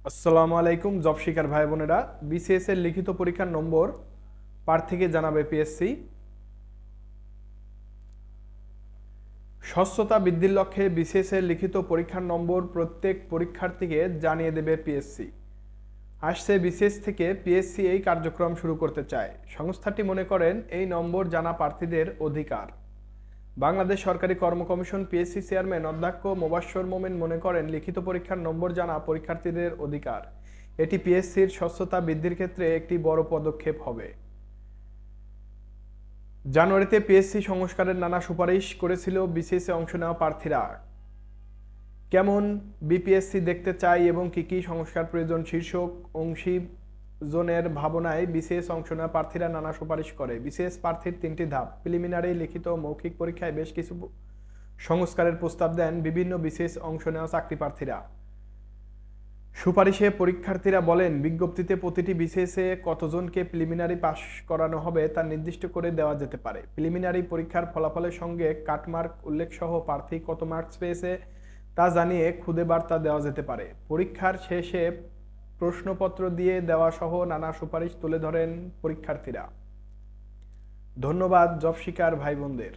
আসসালামু আলাইকুম জব শিকার ভাই বোনেরা। বিসিএস এর লিখিত পরীক্ষার নম্বর প্রার্থীকে জানাবে পিএসসি। স্বচ্ছতা বৃদ্ধির লক্ষ্যে বিসিএস এর লিখিত পরীক্ষার নম্বর প্রত্যেক পরীক্ষার্থীকে জানিয়ে দেবে পিএসসি। আসছে বিসিএস থেকে পিএসসি এই কার্যক্রম শুরু করতে চায়। সংস্থাটি মনে করেন এই নম্বর জানা প্রার্থীদের অধিকার। বাংলাদেশ সরকারি কর্ম কমিশন পিএসসি চেয়ারম্যান অধ্যক্ষ মোবাশ্বর মোমেন মনে করেন লিখিত পরীক্ষার নম্বর জানা পরীক্ষার্থীদের অধিকার। এটি পিএসসির স্বচ্ছতা বৃদ্ধির ক্ষেত্রে একটি বড় পদক্ষেপ হবে। জানুয়ারিতে পিএসসি সংস্কারের নানা সুপারিশ করেছিল বিসিএস এ অংশ নেওয়া প্রার্থীরা। কেমন বিপিএসসি দেখতে চাই এবং কি কি সংস্কার প্রয়োজন শীর্ষক অংশীজনের ভাবনায় বিসিএস অংশ নেওয়া প্রার্থীরা নানা সুপারিশ করে। বিসিএস প্রার্থীর তিনটি ধাপ: প্রিলিমিনারি, লিখিত, মৌখিক পরীক্ষায় বেশ কিছু সংস্কারের প্রস্তাব দেন বিভিন্ন বিসিএস অংশ নেওয়া চাকরি প্রার্থীরা। সুপারিশে পরীক্ষার্থীরা বলেন, বিজ্ঞপ্তিতে প্রতিটি বিসিএসে কতজনকে প্রিলিমিনারি পাস করানো হবে তা নির্দিষ্ট করে দেওয়া যেতে পারে। প্রিলিমিনারি পরীক্ষার ফলাফলের সঙ্গে কাটমার্ক উল্লেখ সহ প্রার্থী কত মার্কস পেয়েছে তা জানিয়ে খুদে বার্তা দেওয়া যেতে পারে। পরীক্ষার শেষে প্রশ্নপত্র দিয়ে দেওয়া সহ নানা সুপারিশ তুলে ধরেন পরীক্ষার্থীরা। ধন্যবাদ জব শিকার ভাই বোনদের।